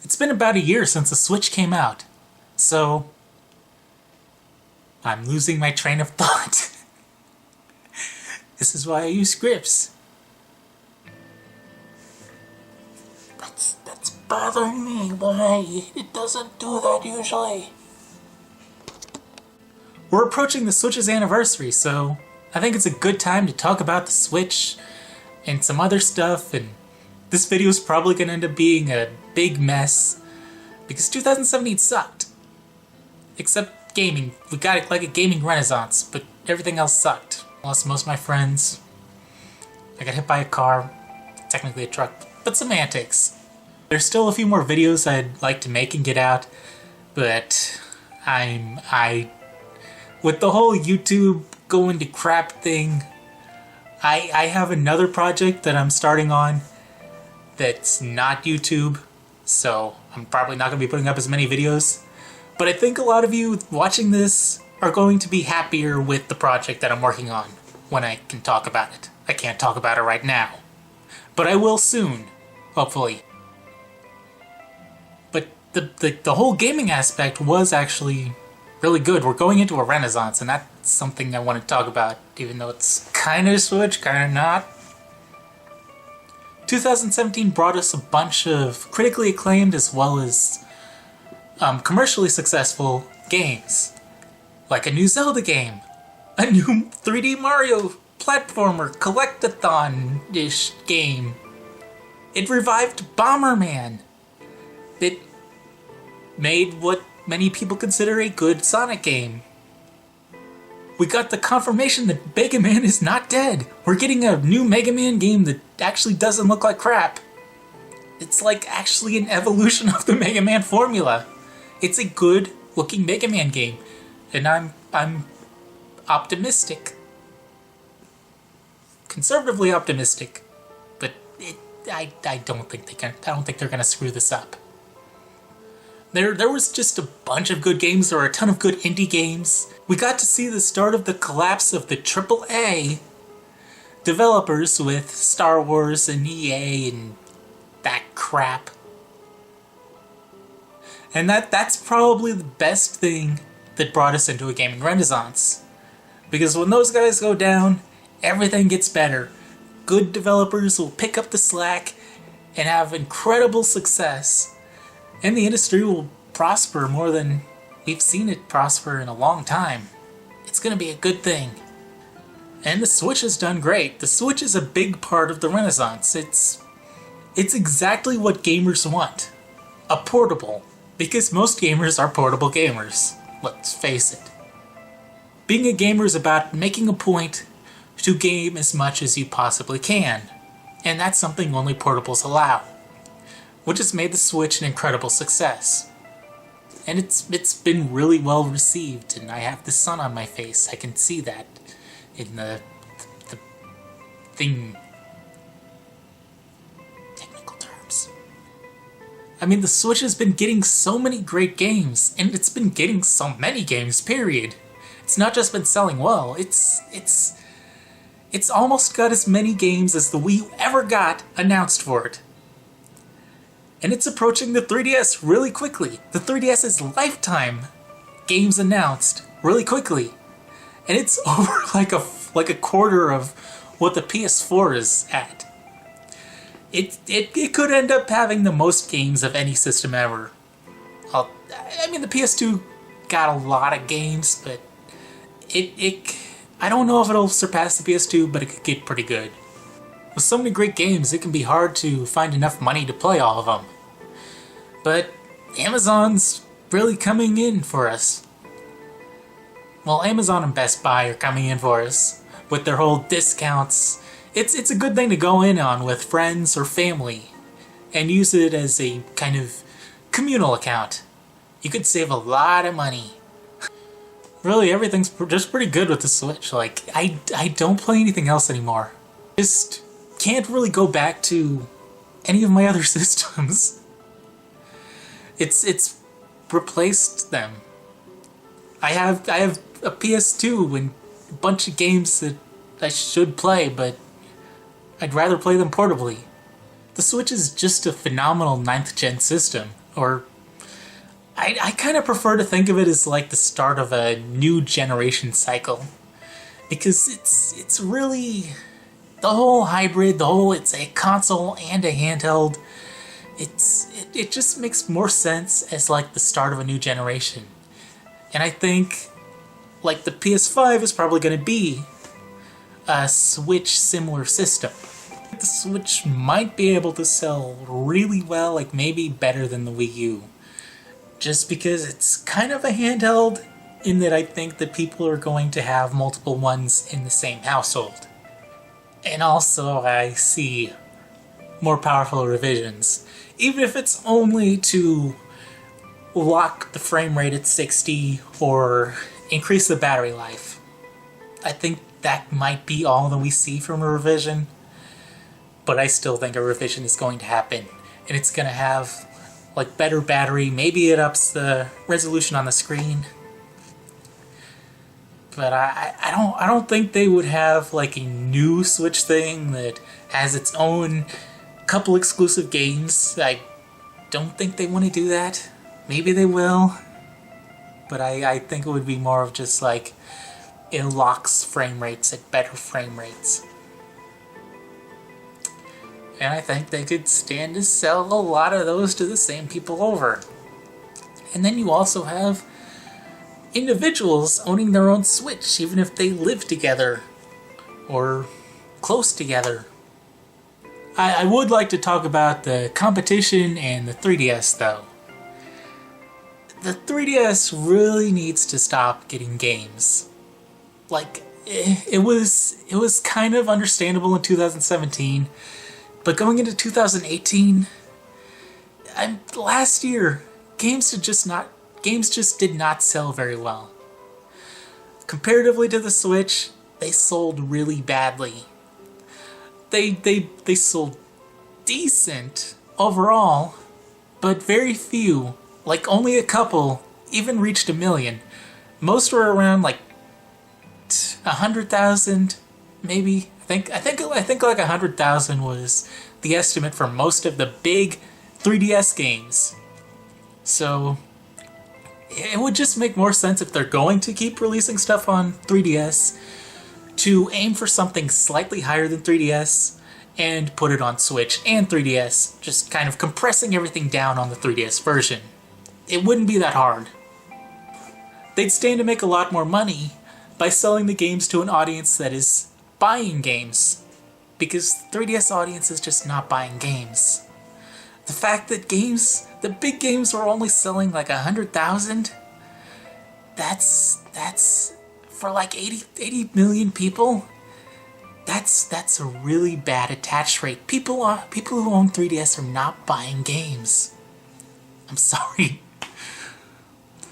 It's been about a year since the Switch came out, so I'm losing my train of thought. This is why I use scripts. That's bothering me, but it doesn't do that usually. We're approaching the Switch's anniversary, so I think it's a good time to talk about the Switch and some other stuff, and this video is probably going to end up being a big mess because 2017 sucked. Except gaming. We got it like a gaming renaissance, but everything else sucked. Lost most of my friends. I got hit by a car. Technically a truck, but semantics. There's still a few more videos I'd like to make and get out, but with the whole YouTube going to crap thing, I have another project that I'm starting on that's not YouTube, so I'm probably not going to be putting up as many videos. But I think a lot of you watching this are going to be happier with the project that I'm working on when I can talk about it. I can't talk about it right now, but I will soon, hopefully. But the whole gaming aspect was actually really good. We're going into a renaissance, and that's something I want to talk about, even though it's kind of Switch, kind of not. 2017 brought us a bunch of critically acclaimed as well as commercially successful games. Like a new Zelda game, a new 3D Mario platformer collectathon-ish game. It revived Bomberman. It made what many people consider a good Sonic game. We got the confirmation that Mega Man is not dead. We're getting a new Mega Man game that actually doesn't look like crap. It's like actually an evolution of the Mega Man formula. It's a good looking Mega Man game, and I'm optimistic. Conservatively optimistic, but I don't think they're gonna screw this up. There was just a bunch of good games. There were a ton of good indie games. We got to see the start of the collapse of the AAA developers with Star Wars and EA and that crap. And that's probably the best thing that brought us into a gaming renaissance. Because when those guys go down, everything gets better. Good developers will pick up the slack and have incredible success. And the industry will prosper more than we've seen it prosper in a long time. It's gonna be a good thing. And the Switch has done great. The Switch is a big part of the renaissance. It's exactly what gamers want. A portable. Because most gamers are portable gamers. Let's face it. Being a gamer is about making a point to game as much as you possibly can. And that's something only portables allow. Which has made the Switch an incredible success. And it's been really well received, and I have the sun on my face. I can see that in the thing. Technical terms. I mean, the Switch has been getting so many great games, and it's been getting so many games, period. It's not just been selling well, it's almost got as many games as the Wii U ever got announced for it. And it's approaching the 3DS really quickly. The 3DS's lifetime games announced really quickly. And it's over like a quarter of what the PS4 is at. It could end up having the most games of any system ever. I mean, the PS2 got a lot of games, but I don't know if it'll surpass the PS2, but it could get pretty good. With so many great games, it can be hard to find enough money to play all of them. But Amazon's really coming in for us. Well, Amazon and Best Buy are coming in for us with their whole discounts. It's a good thing to go in on with friends or family and use it as a kind of communal account. You could save a lot of money. Really, everything's just pretty good with the Switch. Like, I don't play anything else anymore. Just can't really go back to any of my other systems. It's replaced them. I have a PS2 and a bunch of games that I should play, but I'd rather play them portably. The Switch is just a phenomenal 9th gen system. Or I kind of prefer to think of it as like the start of a new generation cycle. Because it's really the whole hybrid, it's a console and a handheld. It just makes more sense as like the start of a new generation. And I think like the PS5 is probably going to be a Switch similar system. The Switch might be able to sell really well, like maybe better than the Wii U. Just because it's kind of a handheld in that I think that people are going to have multiple ones in the same household. And also I see more powerful revisions. Even if it's only to lock the frame rate at 60 or increase the battery life. I think that might be all that we see from a revision. But I still think a revision is going to happen. And it's going to have like better battery. Maybe it ups the resolution on the screen. But I don't think they would have like a new Switch thing that has its own couple exclusive games. I don't think they want to do that. Maybe they will. But I think it would be more of just like it locks frame rates at better frame rates. And I think they could stand to sell a lot of those to the same people over. And then you also have individuals owning their own Switch, even if they live together or close together. I would like to talk about the competition and the 3DS though. The 3DS really needs to stop getting games. Like, it was kind of understandable in 2017, but going into 2018, last year, games just did not sell very well. Comparatively to the Switch, they sold really badly. They sold decent overall, but very few, like only a couple, even reached 1 million. Most were around like 100,000, maybe. I think like 100,000 was the estimate for most of the big 3DS games. So it would just make more sense if they're going to keep releasing stuff on 3DS to aim for something slightly higher than 3DS and put it on Switch and 3DS, just kind of compressing everything down on the 3DS version. It wouldn't be that hard. They'd stand to make a lot more money by selling the games to an audience that is buying games, because the 3DS audience is just not buying games. The fact that the big games were only selling like 100,000, that's for like 80 million people, that's a really bad attach rate. People who own 3DS are not buying games. I'm sorry.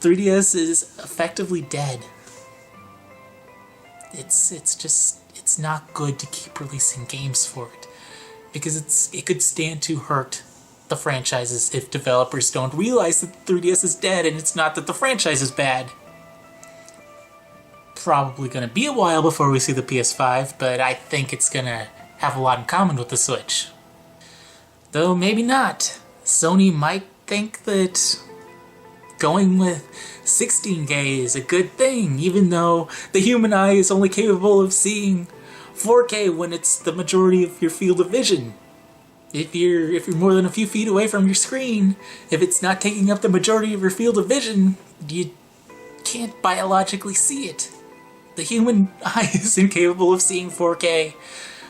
3DS is effectively dead. It's not good to keep releasing games for it, because it could stand to hurt the franchises if developers don't realize that 3DS is dead and it's not that the franchise is bad. Probably gonna be a while before we see the PS5, but I think it's gonna have a lot in common with the Switch. Though maybe not. Sony might think that going with 16K is a good thing, even though the human eye is only capable of seeing 4K when it's the majority of your field of vision. If you're more than a few feet away from your screen, if it's not taking up the majority of your field of vision, you can't biologically see it. The human eye is incapable of seeing 4K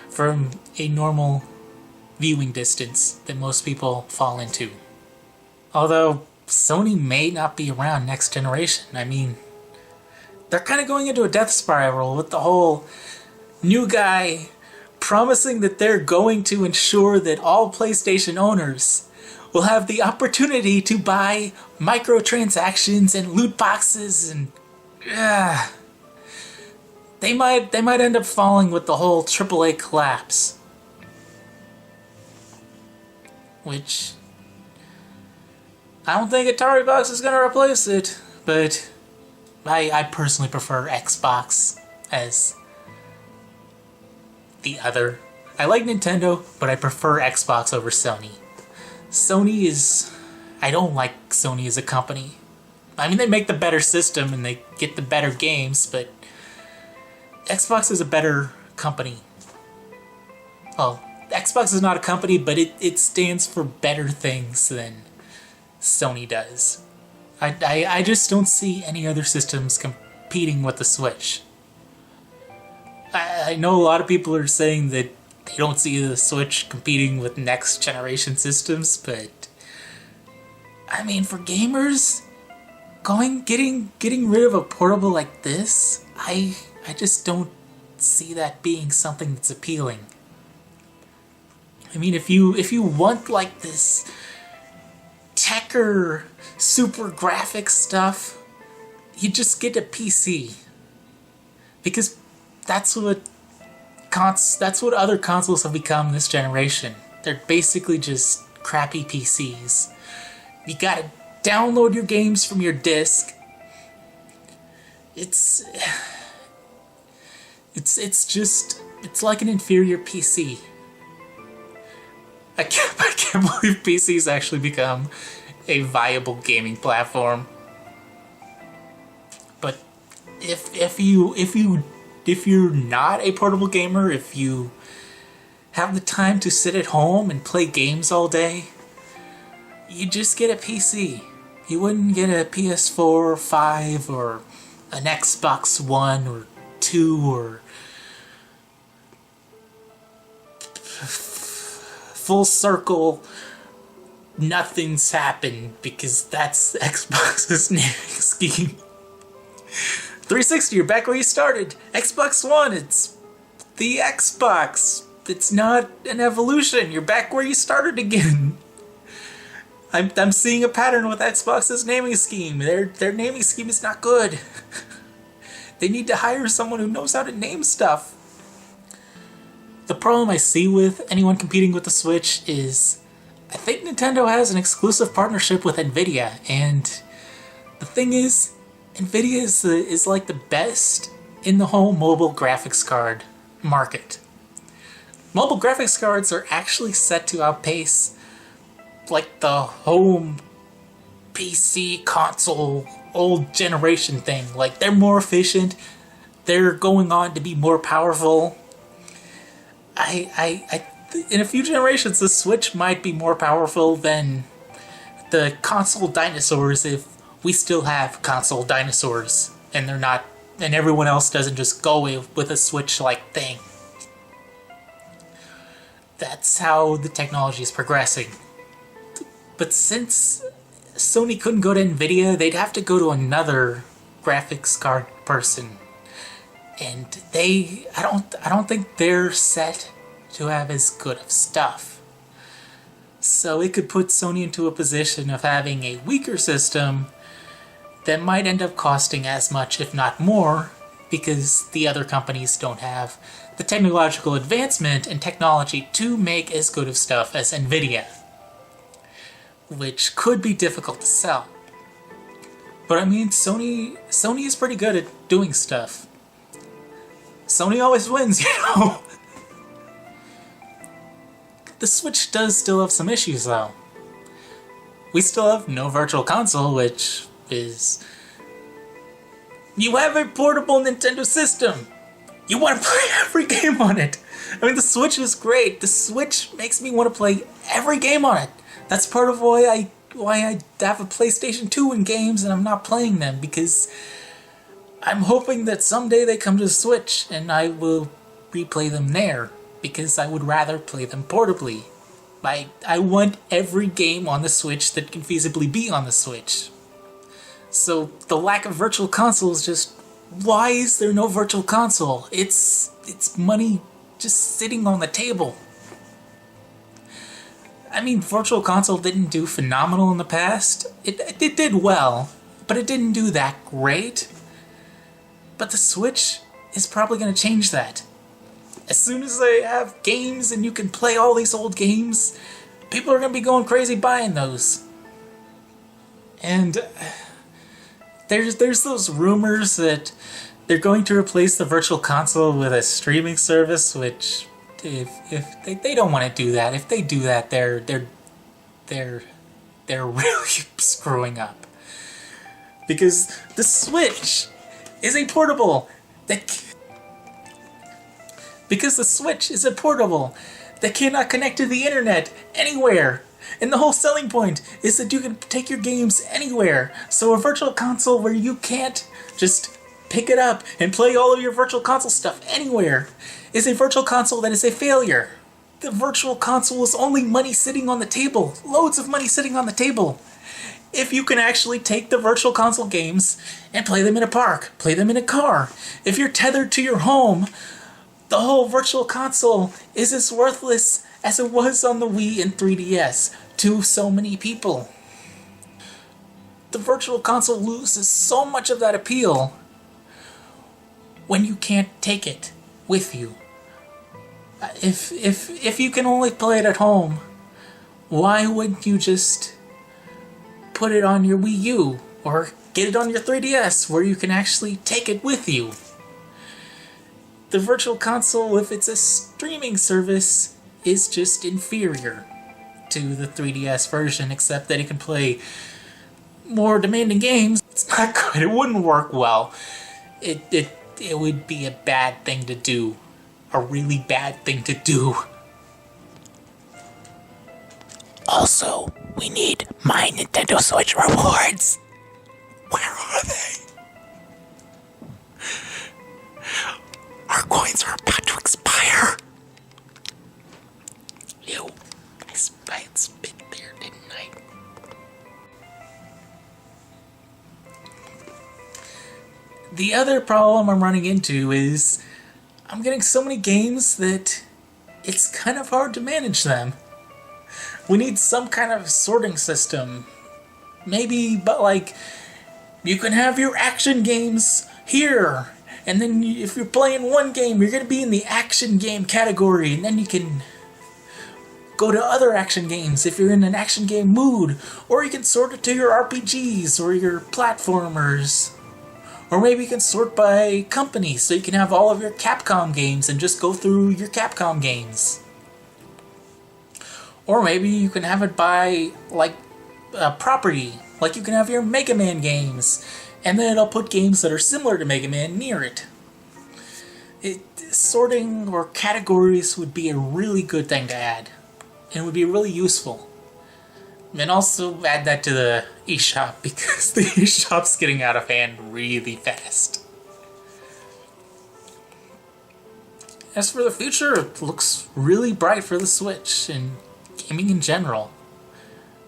from a normal viewing distance that most people fall into. Although Sony may not be around next generation. I mean, they're kind of going into a death spiral with the whole new guy promising that they're going to ensure that all PlayStation owners will have the opportunity to buy microtransactions and loot boxes, and they might end up falling with the whole AAA collapse. Which I don't think Atari Box is going to replace it, but I personally prefer Xbox as the other. I like Nintendo, but I prefer Xbox over Sony. Sony is... I don't like Sony as a company. I mean, they make the better system and they get the better games, but Xbox is a better company. Well, Xbox is not a company, but it stands for better things than Sony does. I just don't see any other systems competing with the Switch. I know a lot of people are saying that they don't see the Switch competing with next generation systems, but I mean, for gamers, getting rid of a portable like this, I just don't see that being something that's appealing. I mean, if you want like this techer super graphic stuff, you just get a PC, because that's what other consoles have become this generation. They're basically just crappy PCs. You gotta download your games from your disc. It's like an inferior PC. I can't believe PC's actually become a viable gaming platform. But if you're not a portable gamer, if you have the time to sit at home and play games all day, you just get a PC. You wouldn't get a PS4 or 5 or an Xbox One or 2 or full circle. Nothing's happened, because that's Xbox's naming scheme. 360, you're back where you started. Xbox One, it's the Xbox. It's not an evolution. You're back where you started again. I'm seeing a pattern with Xbox's naming scheme. Their naming scheme is not good. They need to hire someone who knows how to name stuff. The problem I see with anyone competing with the Switch is I think Nintendo has an exclusive partnership with Nvidia, and the thing is, Nvidia is like the best in the whole mobile graphics card market. Mobile graphics cards are actually set to outpace like the home PC console old generation thing. Like, they're more efficient, they're going on to be more powerful. In a few generations, the Switch might be more powerful than the console dinosaurs, if we still have console dinosaurs and they're not, and everyone else doesn't just go with a Switch-like thing. That's how the technology is progressing. But since Sony couldn't go to Nvidia, they'd have to go to another graphics card person. And I don't think they're set to have as good of stuff. So it could put Sony into a position of having a weaker system that might end up costing as much, if not more, because the other companies don't have the technological advancement and technology to make as good of stuff as Nvidia, which could be difficult to sell. But I mean, Sony is pretty good at doing stuff. Sony always wins, you know? The Switch does still have some issues, though. We still have no Virtual Console, which is... You have a portable Nintendo system! You want to play every game on it! I mean, the Switch is great. The Switch makes me want to play every game on it. That's part of why I have a PlayStation 2 in games and I'm not playing them, because I'm hoping that someday they come to the Switch and I will replay them there, because I would rather play them portably. I want every game on the Switch that can feasibly be on the Switch. So the lack of Virtual Console is just... Why is there no Virtual Console? It's money just sitting on the table. I mean, Virtual Console didn't do phenomenal in the past. It did well, but it didn't do that great. But the Switch is probably going to change that. As soon as they have games and you can play all these old games, people are going to be going crazy buying those. And there's those rumors that they're going to replace the Virtual Console with a streaming service, which if they don't want to do that. If they do that, they're they're really screwing up. Because the Switch is a portable that... Because the Switch is a portable that cannot connect to the internet anywhere. And the whole selling point is that you can take your games anywhere. So a virtual console where you can't just pick it up and play all of your virtual console stuff anywhere is a virtual console that is a failure. The virtual console is only money sitting on the table. Loads of money sitting on the table. If you can actually take the virtual console games and play them in a park, play them in a car. If you're tethered to your home, the whole virtual console is as worthless as it was on the Wii and 3DS to so many people. The virtual console loses so much of that appeal when you can't take it with you. If you can only play it at home, why wouldn't you just put it on your Wii U or get it on your 3DS where you can actually take it with you? The virtual console, if it's a streaming service, is just inferior to the 3DS version, except that it can play more demanding games. It's not good. It wouldn't work well. It would be a bad thing to do. A really bad thing to do. Also, we need My Nintendo Switch rewards. Where are they? Our coins are about to expire. Ew. I spit there, didn't I? The other problem I'm running into is I'm getting so many games that it's kind of hard to manage them. We need some kind of sorting system. Maybe, but like, you can have your action games here, and then if you're playing one game, you're going to be in the action game category, and then you can go to other action games if you're in an action game mood, or you can sort it to your RPGs or your platformers. Or maybe you can sort by company, so you can have all of your Capcom games and just go through your Capcom games. Or maybe you can have it by, like, property. Like you can have your Mega Man games, and then it'll put games that are similar to Mega Man near it. Sorting or categories would be a really good thing to add. And would be really useful. And also add that to the eShop, because the eShop's getting out of hand really fast. As for the future, it looks really bright for the Switch and gaming in general.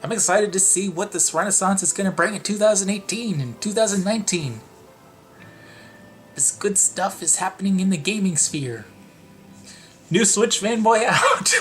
I'm excited to see what this renaissance is going to bring in 2018 and 2019. This good stuff is happening in the gaming sphere. New Switch fanboy out!